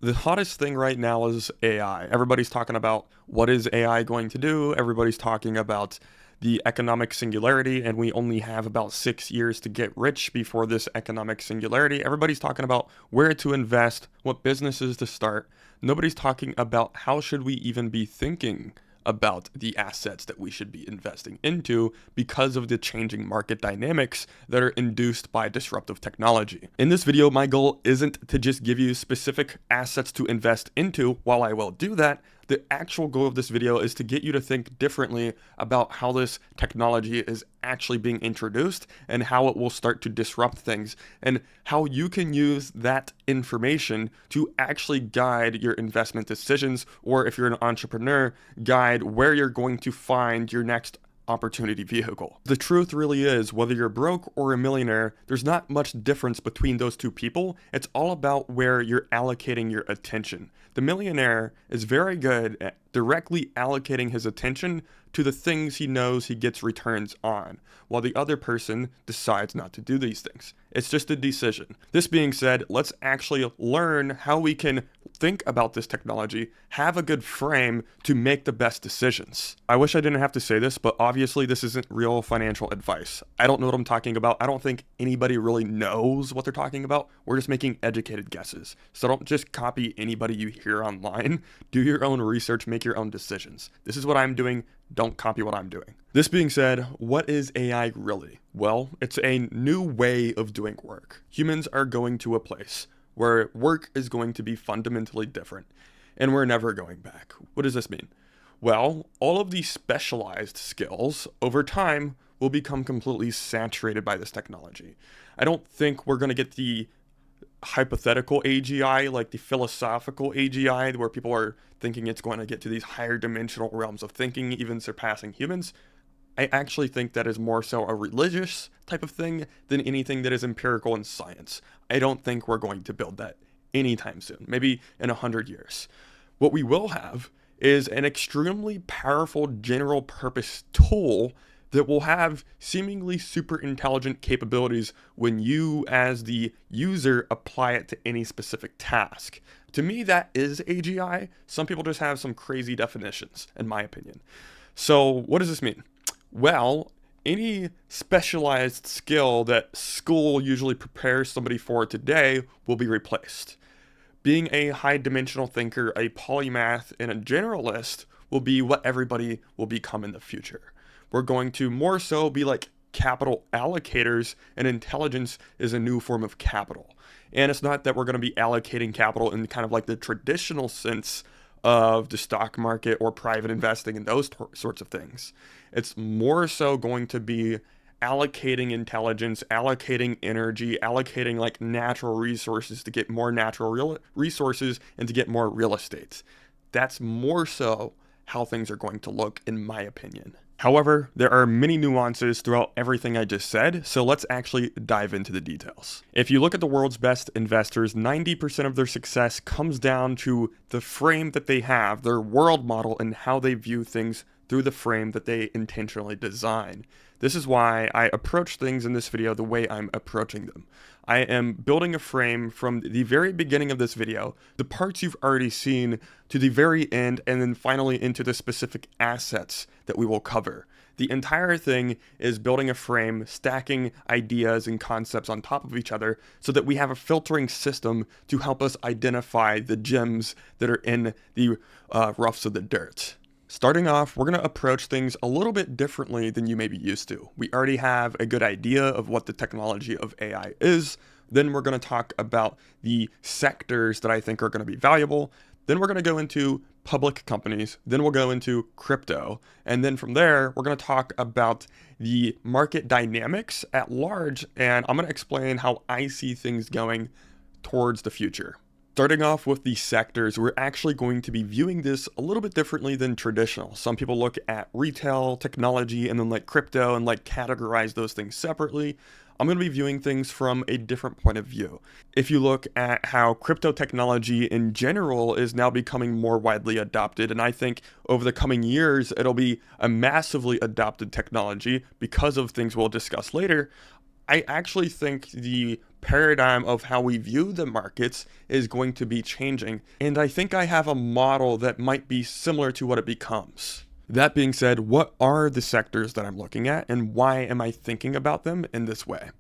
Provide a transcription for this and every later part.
The hottest thing right now is AI. Everybody's talking about what is AI going to do. Everybody's talking about the economic singularity, and we only have about 6 years to get rich before this economic singularity. Everybody's talking about where to invest, what businesses to start. Nobody's talking about how should we even be thinking about the assets that we should be investing into because of the changing market dynamics that are induced by disruptive technology. In this video, my goal isn't to just give you specific assets to invest into. While I will do that, the actual goal of this video is to get you to think differently about how this technology is actually being introduced and how it will start to disrupt things and how you can use that information to actually guide your investment decisions, or if you're an entrepreneur, guide where you're going to find your next opportunity vehicle. The truth really is, whether you're broke or a millionaire, there's not much difference between those two people. It's all about where you're allocating your attention. The millionaire is very good at directly allocating his attention to the things he knows he gets returns on, while the other person decides not to do these things. It's just a decision. This being said, let's actually learn how we can think about this technology, have a good frame to make the best decisions. I wish I didn't have to say this, but obviously this isn't real financial advice. I don't know what I'm talking about. I don't think anybody really knows what they're talking about. We're just making educated guesses. So don't just copy anybody you hear online. Do your own research, make your own decisions. This is what I'm doing. Don't copy what I'm doing. This being said, what is AI really? Well, it's a new way of doing work. Humans are going to a place where work is going to be fundamentally different, and we're never going back. What does this mean? Well, all of these specialized skills over time will become completely saturated by this technology. I don't think we're going to get the hypothetical AGI, like the philosophical AGI, where people are thinking it's going to get to these higher dimensional realms of thinking, even surpassing humans. I actually think that is more so a religious type of thing than anything that is empirical in science. I don't think we're going to build that anytime soon, maybe in 100 years. What we will have is an extremely powerful general purpose tool that will have seemingly super intelligent capabilities when you, as the user, apply it to any specific task. To me, that is AGI. Some people just have some crazy definitions, in my opinion. So what does this mean? Well, any specialized skill that school usually prepares somebody for today will be replaced. Being a high-dimensional thinker, a polymath, and a generalist will be what everybody will become in the future. We're going to more so be like capital allocators, and intelligence is a new form of capital. And it's not that we're going to be allocating capital in kind of like the traditional sense of the stock market or private investing and those sorts of things. It's more so going to be allocating intelligence, allocating energy, allocating like natural resources to get more natural resources and to get more real estate. That's more so how things are going to look, in my opinion. However, there are many nuances throughout everything I just said, so let's actually dive into the details. If you look at the world's best investors, 90% of their success comes down to the frame that they have, their world model, and how they view things through the frame that they intentionally design. This is why I approach things in this video the way I'm approaching them. I am building a frame from the very beginning of this video, the parts you've already seen, to the very end, and then finally into the specific assets that we will cover. The entire thing is building a frame, stacking ideas and concepts on top of each other so that we have a filtering system to help us identify the gems that are in the roughs of the dirt. Starting off, we're going to approach things a little bit differently than you may be used to. We already have a good idea of what the technology of AI is. Then we're going to talk about the sectors that I think are going to be valuable. Then we're going to go into public companies. Then we'll go into crypto. And then from there, we're going to talk about the market dynamics at large. And I'm going to explain how I see things going towards the future. Starting off with the sectors, we're actually going to be viewing this a little bit differently than traditional. Some people look at retail, technology, and then like crypto and like categorize those things separately. I'm going to be viewing things from a different point of view. If you look at how crypto technology in general is now becoming more widely adopted, and I think over the coming years, it'll be a massively adopted technology because of things we'll discuss later, I actually think the paradigm of how we view the markets is going to be changing. And I think I have a model that might be similar to what it becomes. That being said, what are the sectors that I'm looking at and why am I thinking about them in this way?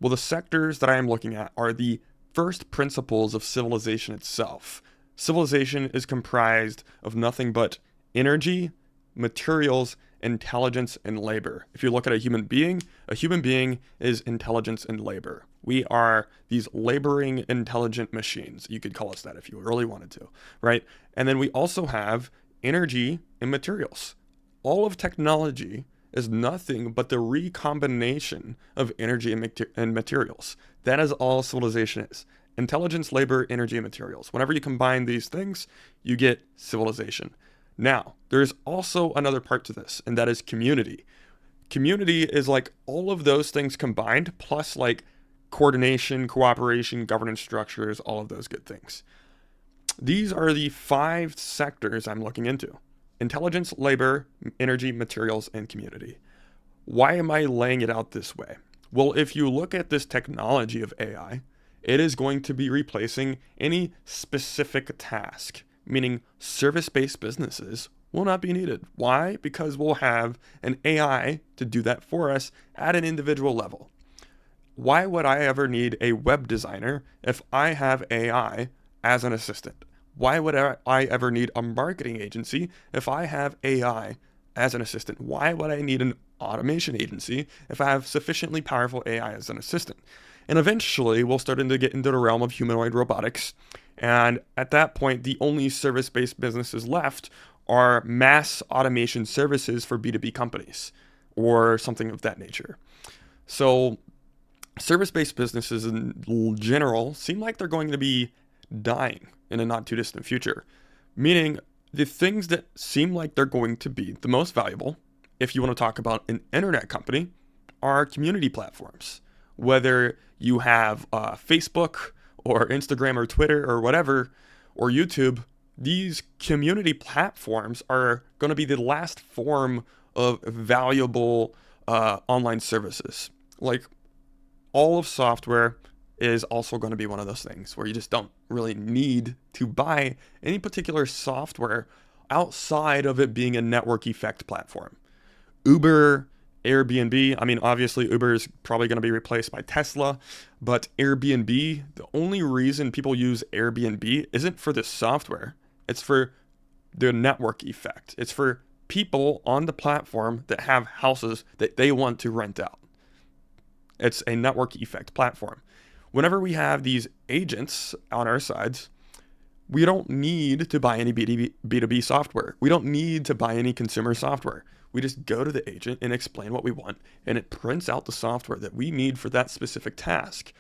Well, the sectors that I am looking at are the first principles of civilization itself. Civilization is comprised of nothing but energy, materials, intelligence, and labor. If you look at a human being is intelligence and labor. We are these laboring, intelligent machines. You could call us that if you really wanted to, right? And then we also have energy and materials. All of technology is nothing but the recombination of energy and materials. That is all civilization is. Intelligence, labor, energy, and materials. Whenever you combine these things, you get civilization. Now, there's also another part to this, and that is community. Community is like all of those things combined, plus like coordination, cooperation, governance structures, all of those good things. These are the 5 sectors I'm looking into: intelligence, labor, energy, materials, and community. Why am I laying it out this way? Well, if you look at this technology of AI, it is going to be replacing any specific task, meaning service-based businesses will not be needed. Why? Because we'll have an AI to do that for us at an individual level. Why would I ever need a web designer if I have AI as an assistant? Why would I ever need a marketing agency if I have AI as an assistant? Why would I need an automation agency if I have sufficiently powerful AI as an assistant? And eventually, we'll start to get into the realm of humanoid robotics. And at that point, the only service-based businesses left are mass automation services for B2B companies or something of that nature. So service-based businesses in general seem like they're going to be dying in a not too distant future, meaning the things that seem like they're going to be the most valuable, if you want to talk about an internet company, are community platforms. Whether you have Facebook or Instagram or Twitter or whatever, or YouTube, these community platforms are going to be the last form of valuable online services. Like all of software is also going to be one of those things where you just don't really need to buy any particular software outside of it being a network effect platform. Uber, Airbnb, I mean, obviously Uber is probably going to be replaced by Tesla, but Airbnb, the only reason people use Airbnb isn't for the software. It's for the network effect. It's for people on the platform that have houses that they want to rent out. It's a network effect platform. Whenever we have these agents on our sides, we don't need to buy any B2B software. We don't need to buy any consumer software. We just go to the agent and explain what we want, and it prints out the software that we need for that specific task.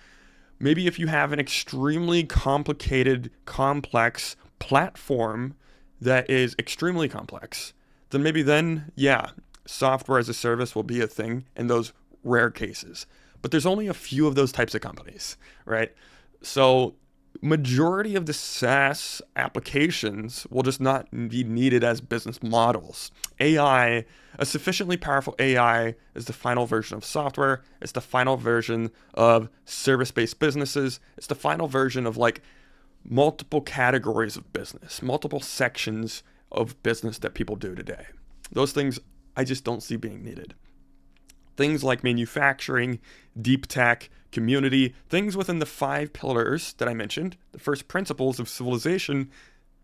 Maybe if you have an extremely complicated, complex platform that is extremely complex, then, yeah, software as a service will be a thing in those rare cases. But there's only a few of those types of companies, right? So majority of the SaaS applications will just not be needed as business models. AI, a sufficiently powerful AI, is the final version of software. It's the final version of service-based businesses. It's the final version of like multiple categories of business, multiple sections of business that people do today. Those things I just don't see being needed. Things like manufacturing, deep tech, community, things within the 5 pillars that I mentioned, the first principles of civilization,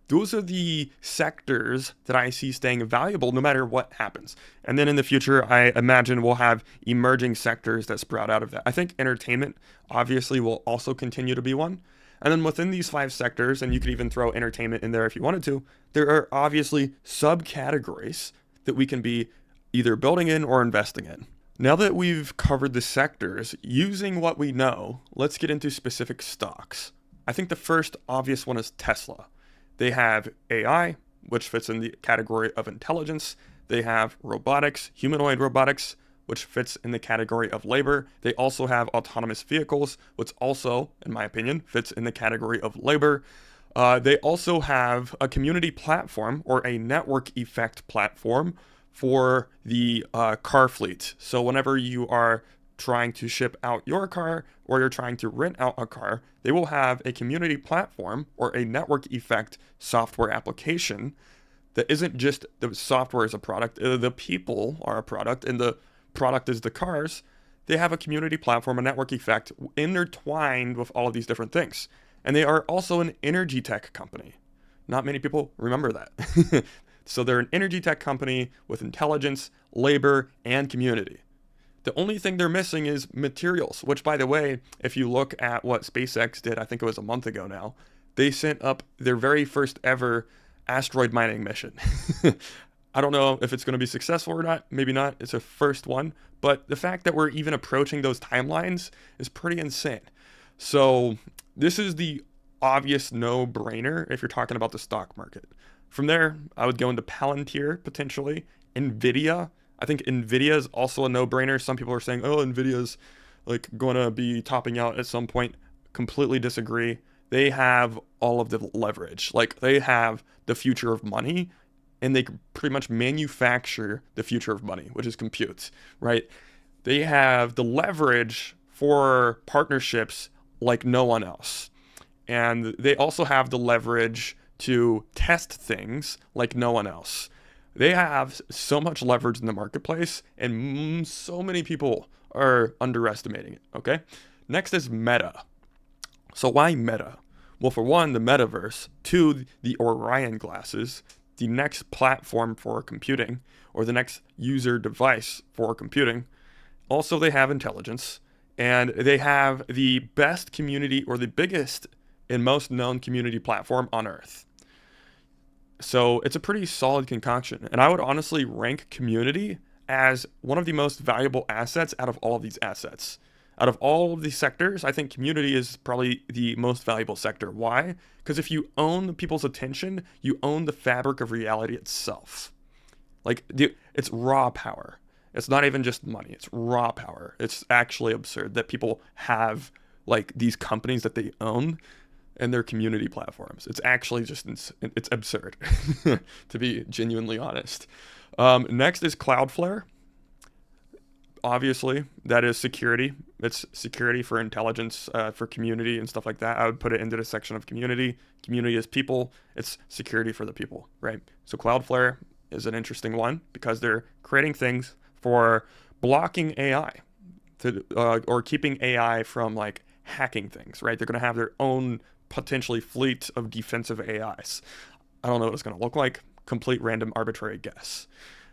those are the sectors that I see staying valuable no matter what happens. And then in the future, I imagine we'll have emerging sectors that sprout out of that. I think entertainment obviously will also continue to be one. And then within these 5 sectors, and you could even throw entertainment in there if you wanted to, there are obviously subcategories that we can be either building in or investing in. Now that we've covered the sectors, using what we know, let's get into specific stocks. I think the first obvious one is Tesla. They have AI, which fits in the category of intelligence. They have robotics, humanoid robotics, which fits in the category of labor. They also have autonomous vehicles, which also, in my opinion, fits in the category of labor. They also have a community platform or a network effect platform for the car fleet. So whenever you are trying to ship out your car or you're trying to rent out a car, they will have a community platform or a network effect software application that isn't just the software as a product, the people are a product, and the product is the cars. They have a community platform, a network effect intertwined with all of these different things. And they are also an energy tech company. Not many people remember that. So they're an energy tech company with intelligence, labor, and community. The only thing they're missing is materials, which, by the way, if you look at what SpaceX did, I think it was a month ago now, they sent up their very first ever asteroid mining mission. I don't know if it's going to be successful or not. Maybe not. It's a first one. But the fact that we're even approaching those timelines is pretty insane. So this is the obvious no-brainer if you're talking about the stock market. From there, I would go into Palantir, potentially. NVIDIA. I think NVIDIA is also a no-brainer. Some people are saying, oh, NVIDIA's like going to be topping out at some point. Completely disagree. They have all of the leverage. Like, they have the future of money, and they pretty much manufacture the future of money, which is compute, right? They have the leverage for partnerships like no one else. And they also have the leverage to test things like no one else. They have so much leverage in the marketplace, and so many people are underestimating it, okay? Next is Meta. So why Meta? Well, for one, the metaverse. Two, the Orion glasses, the next platform for computing, or the next user device for computing. Also, they have intelligence, and they have the best community, or the biggest and most known community platform on Earth. So it's a pretty solid concoction. And I would honestly rank community as one of the most valuable assets out of all of these assets. Out of all of these sectors, I think community is probably the most valuable sector. Why? Because if you own people's attention, you own the fabric of reality itself. Like, it's raw power. It's not even just money. It's raw power. It's actually absurd that people have, like, these companies that they own and their community platforms. It's actually just, it's absurd, to be genuinely honest. Next is Cloudflare. Obviously, that is security. It's security for intelligence, for community and stuff like that. I would put it into the section of community. Community is people. It's security for the people, right? So Cloudflare is an interesting one because they're creating things for blocking AI or keeping AI from like hacking things, right? They're going to have their own potentially fleet of defensive AIs. I don't know what it's going to look like. Complete random arbitrary guess.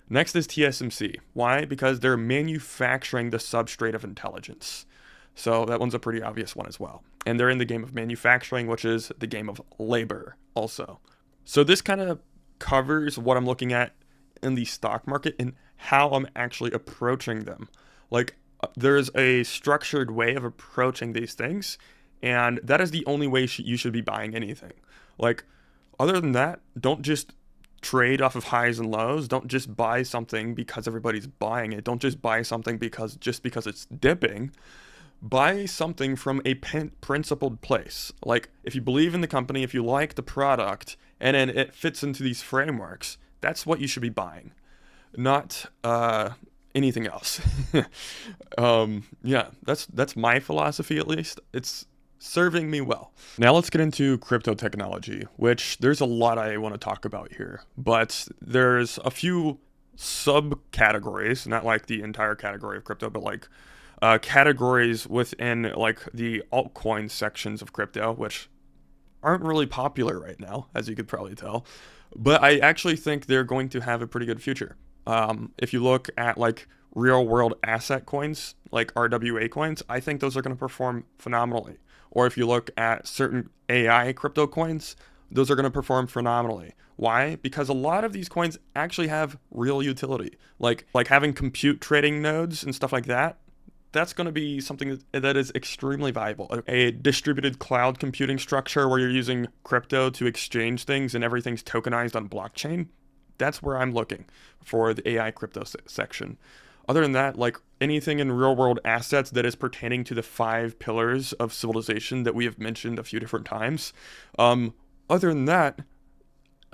Next is TSMC. Why? Because they're manufacturing the substrate of intelligence. So that one's a pretty obvious one as well. And they're in the game of manufacturing, which is the game of labor also. So this kind of covers what I'm looking at in the stock market and how I'm actually approaching them. Like, there's a structured way of approaching these things, and that is the only way you should be buying anything. Like, other than that, don't just trade off of highs and lows. Don't just buy something because everybody's buying it. Don't just buy something because it's dipping. Buy something from a principled place. Like, if you believe in the company, if you like the product, and then it fits into these frameworks, that's what you should be buying, not anything else. Yeah, that's my philosophy, at least. It's serving me well. Now let's get into crypto technology, which there's a lot I want to talk about here, but there's a few subcategories, not like the entire category of crypto, but like categories within like the altcoin sections of crypto, which aren't really popular right now, as you could probably tell, but I actually think they're going to have a pretty good future. If you look at like real world asset coins, like RWA coins, I think those are going to perform phenomenally. Or if you look at certain AI crypto coins, those are going to perform phenomenally. Why? Because a lot of these coins actually have real utility. Like having compute trading nodes and stuff like that, that's going to be something that is extremely valuable. A distributed cloud computing structure where you're using crypto to exchange things and everything's tokenized on blockchain, that's where I'm looking for the AI crypto section. Other than that, like anything in real world assets that is pertaining to the 5 pillars of civilization that we have mentioned a few different times. Other than that,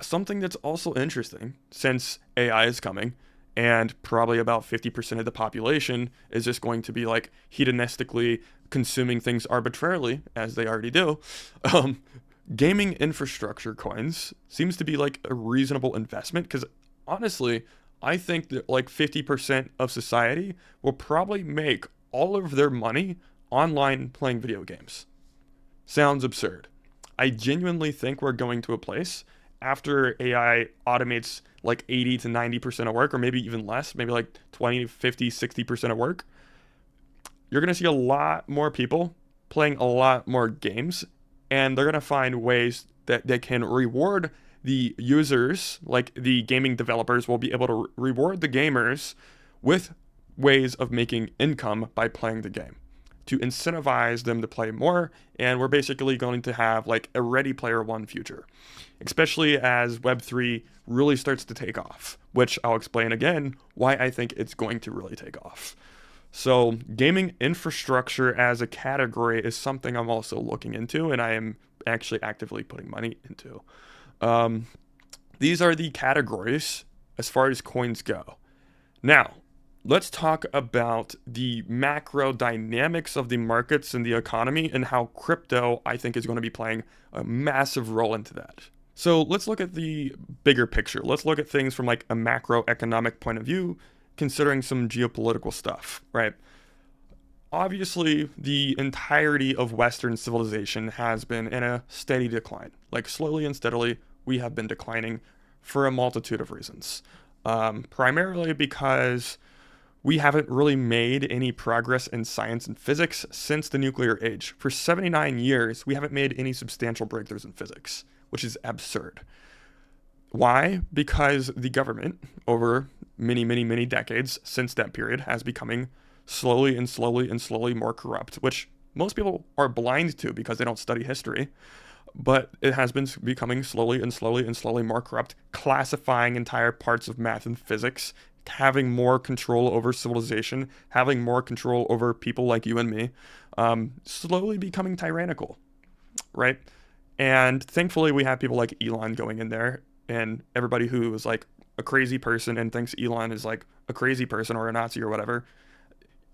something that's also interesting since AI is coming and probably about 50% of the population is just going to be like hedonistically consuming things arbitrarily, as they already do. Um, Gaming infrastructure coins seems to be like a reasonable investment because honestly, I think that like 50% of society will probably make all of their money online playing video games. Sounds absurd. I genuinely think we're going to a place after AI automates like 80 to 90% of work, or maybe even less, maybe like 20, 50, 60% of work. You're going to see a lot more people playing a lot more games, and they're going to find ways that they can reward the users, like the gaming developers will be able to reward the gamers with ways of making income by playing the game to incentivize them to play more. And we're basically going to have like a Ready Player One future, especially as Web3 really starts to take off, which I'll explain again why I think it's going to really take off. So, gaming infrastructure as a category is something I'm also looking into, and I am actually actively putting money into. Um, these are the categories as far as coins go. Now, let's talk about the macro dynamics of the markets and the economy and how crypto, I think, is going to be playing a massive role into that. So let's look at the bigger picture. Let's look at things from like a macroeconomic point of view, considering some geopolitical stuff, right? Obviously, the entirety of Western civilization has been in a steady decline. Like slowly and steadily, we have been declining for a multitude of reasons. Primarily because we haven't really made any progress in science and physics since the nuclear age. For 79 years, we haven't made any substantial breakthroughs in physics, which is absurd. Why? Because the government, over many, many, many decades since that period, has becoming slowly and slowly and slowly more corrupt, which most people are blind to because they don't study history. But it has been becoming slowly and slowly and slowly more corrupt, classifying entire parts of math and physics, having more control over civilization, having more control over people like you and me, slowly becoming tyrannical, right? And thankfully, we have people like Elon going in there, and everybody who is like a crazy person and thinks Elon is like a crazy person or a Nazi or whatever.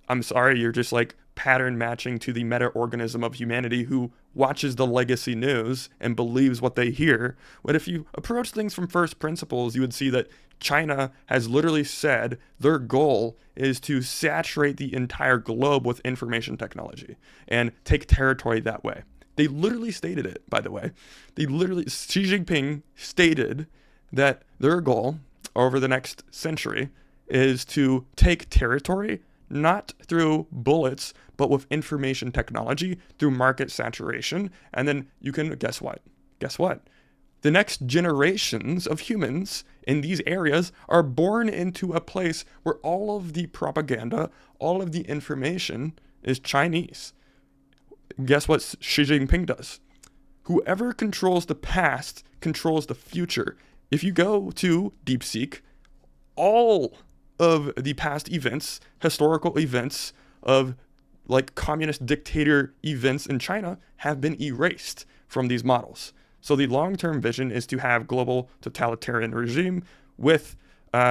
I'm sorry, you're just like pattern matching to the meta-organism of humanity who watches the legacy news and believes what they hear. But if you approach things from first principles, you would see that China has literally said their goal is to saturate the entire globe with information technology and take territory that way. They literally stated it, by the way. Xi Jinping stated that their goal over the next century is to take territory, not through bullets, but with information technology, through market saturation. And then you can, guess what? Guess what? The next generations of humans in these areas are born into a place where all of the propaganda, all of the information is Chinese. Guess what Xi Jinping does? Whoever controls the past controls the future. If you go to DeepSeek, all of the past events, historical events of like communist dictator events in China have been erased from these models. So the long-term vision is to have global totalitarian regime with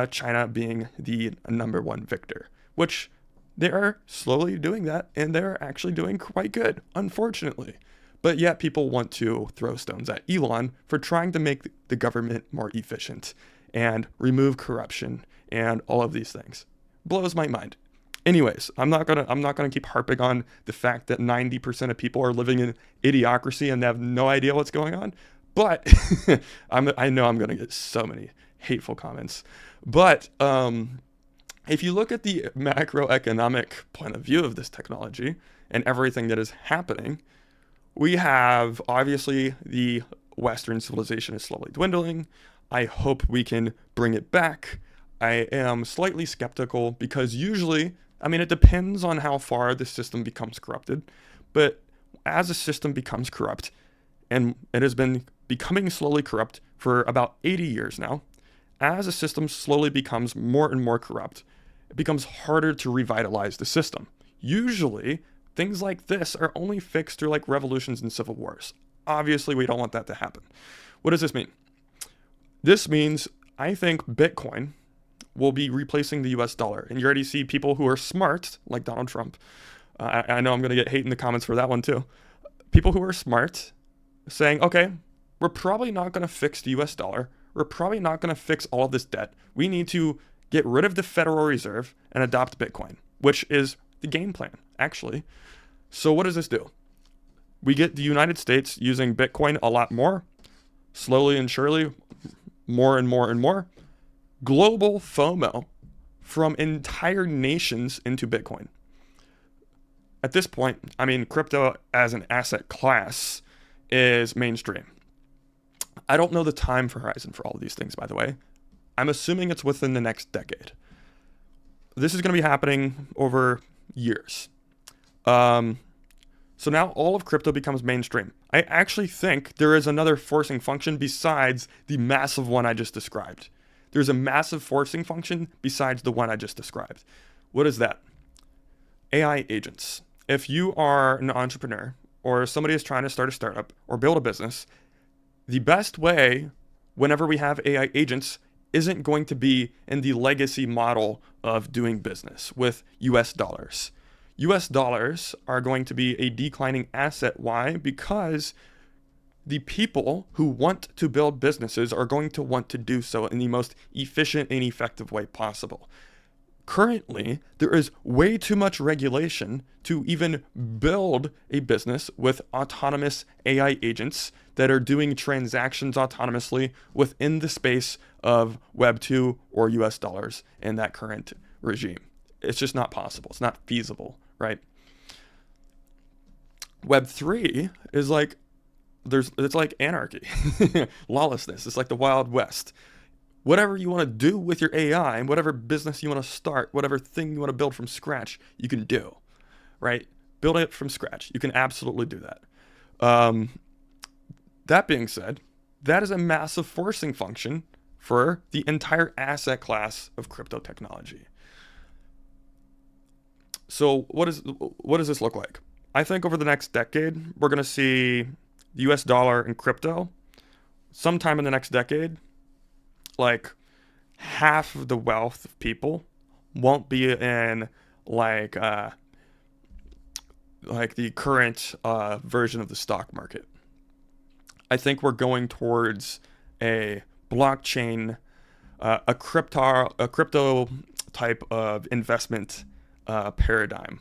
China being the number one victor, which they are slowly doing that, and they're actually doing quite good, unfortunately. But yet people want to throw stones at Elon for trying to make the government more efficient and remove corruption and all of these things. Blows my mind. Anyways, I'm not gonna keep harping on the fact that 90% of people are living in idiocracy and they have no idea what's going on. But I know I'm gonna get so many hateful comments. But if you look at the macroeconomic point of view of this technology and everything that is happening, we have obviously the Western civilization is slowly dwindling. I hope we can bring it back. I am slightly skeptical because usually, I mean, it depends on how far the system becomes corrupted. But as a system becomes corrupt, and it has been becoming slowly corrupt for about 80 years now, as a system slowly becomes more and more corrupt, it becomes harder to revitalize the system. Usually, things like this are only fixed through like revolutions and civil wars. Obviously, we don't want that to happen. What does this mean? This means I think Bitcoin will be replacing the US dollar. And you already see people who are smart, like Donald Trump. I know I'm going to get hate in the comments for that one too. People who are smart saying, okay, we're probably not going to fix the US dollar. We're probably not going to fix all of this debt. We need to get rid of the Federal Reserve and adopt Bitcoin, which is the game plan, actually. So what does this do? We get the United States using Bitcoin a lot more, slowly and surely, more and more and more. Global FOMO from entire nations into Bitcoin. At this point, I mean, crypto as an asset class is mainstream. I don't know the time horizon for all of these things, by the way. I'm assuming it's within the next decade. This is going to be happening over years. So now all of crypto becomes mainstream. I actually think there is another forcing function besides the massive one I just described. There's a massive forcing function besides the one I just described. What is that? AI agents. If you are an entrepreneur or somebody is trying to start a startup or build a business, the best way whenever we have AI agents isn't going to be in the legacy model of doing business with US dollars. US dollars are going to be a declining asset. Why? Because the people who want to build businesses are going to want to do so in the most efficient and effective way possible. Currently, there is way too much regulation to even build a business with autonomous AI agents that are doing transactions autonomously within the space of Web 2 or US dollars in that current regime. It's just not possible. It's not feasible, right? Web 3 is like, it's like anarchy, lawlessness. It's like the Wild West. Whatever you want to do with your AI and whatever business you want to start, whatever thing you want to build from scratch, you can do, right? Build it from scratch. You can absolutely do that. That being said, that is a massive forcing function for the entire asset class of crypto technology. So what does this look like? I think over the next decade, we're going to see the US dollar and crypto sometime in the next decade. Like half of the wealth of people won't be in like the current version of the stock market. I think we're going towards a blockchain, a crypto type of investment paradigm,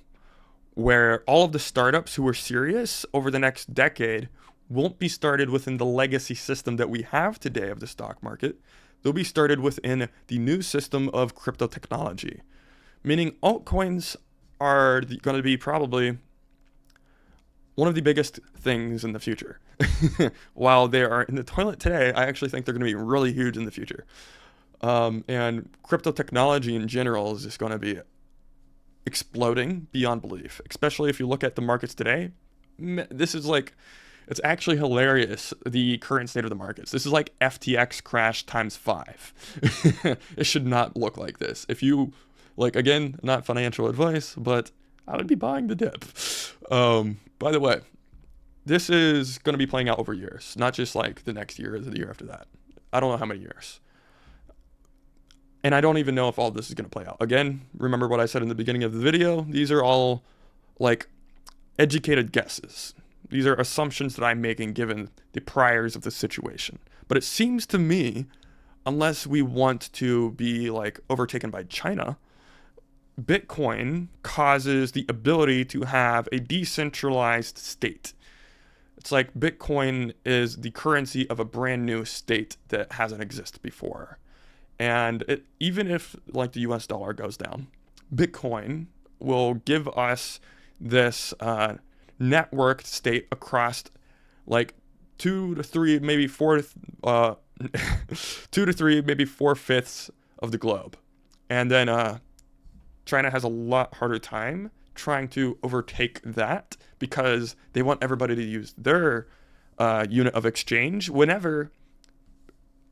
where all of the startups who are serious over the next decade won't be started within the legacy system that we have today of the stock market. They'll be started within the new system of crypto technology, meaning altcoins are going to be probably one of the biggest things in the future. While they are in the toilet today, I actually think they're going to be really huge in the future. And crypto technology in general is just going to be exploding beyond belief, especially if you look at the markets today. This is like, it's actually hilarious, the current state of the markets. This is like FTX crash times 5. It should not look like this. If you, like, again, not financial advice, but I would be buying the dip. By the way, this is going to be playing out over years, not just like the next year or the year after that. I don't know how many years. And I don't even know if all this is going to play out. Again, remember what I said in the beginning of the video. These are all like educated guesses. These are assumptions that I'm making given the priors of the situation. But it seems to me, unless we want to be like overtaken by China, Bitcoin causes the ability to have a decentralized state. It's like Bitcoin is the currency of a brand new state that hasn't existed before. And even if like the US dollar goes down, Bitcoin will give us this networked state across like 2 to 3, maybe 4, 2 to 3, maybe 4/5 of the globe. And then China has a lot harder time trying to overtake that because they want everybody to use their unit of exchange whenever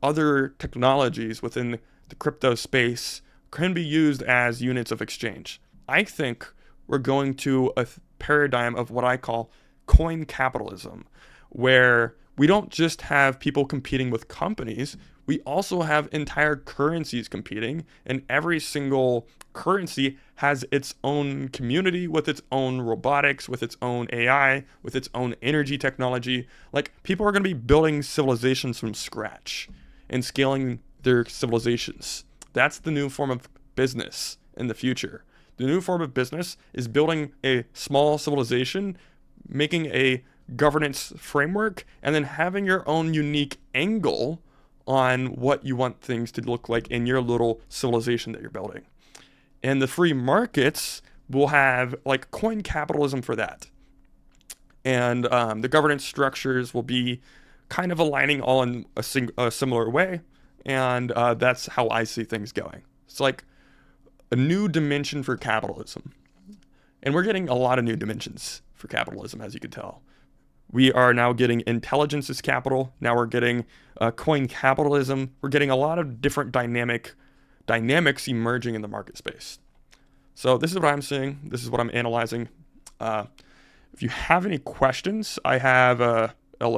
other technologies within the crypto space can be used as units of exchange. I think we're going to a paradigm of what I call coin capitalism, where we don't just have people competing with companies, we also have entire currencies competing, and every single currency has its own community with its own robotics, with its own AI, with its own energy technology. Like, people are going to be building civilizations from scratch and scaling their civilizations. That's the new form of business in the future. The new form of business is building a small civilization, making a governance framework, and then having your own unique angle on what you want things to look like in your little civilization that you're building. And the free markets will have like coin capitalism for that. And the governance structures will be kind of aligning all in a similar way. And that's how I see things going. It's like a new dimension for capitalism. And we're getting a lot of new dimensions for capitalism, as you can tell. We are now getting intelligence as capital. Now we're getting coin capitalism. We're getting a lot of different dynamics emerging in the market space. So this is what I'm seeing. This is what I'm analyzing. If you have any questions, I have a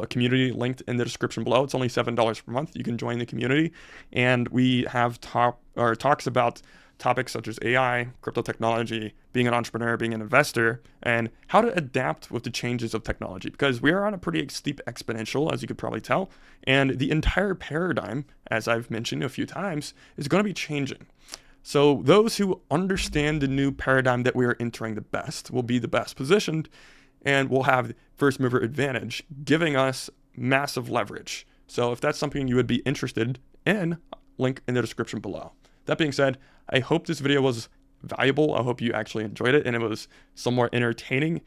community linked in the description below. It's only $7 per month. You can join the community, and we have talks about topics such as AI, crypto technology, being an entrepreneur, being an investor, and how to adapt with the changes of technology, because we are on a pretty steep exponential, as you could probably tell, and the entire paradigm, as I've mentioned a few times, is going to be changing. So those who understand the new paradigm that we are entering the best will be the best positioned and will have first mover advantage, giving us massive leverage. So if that's something you would be interested in, link in the description below. That being said, I hope this video was valuable. I hope you actually enjoyed it and it was somewhat entertaining.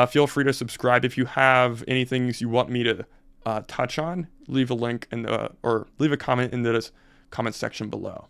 Feel free to subscribe if you have anything you want me to touch on. Leave a link or leave a comment in the comment section below.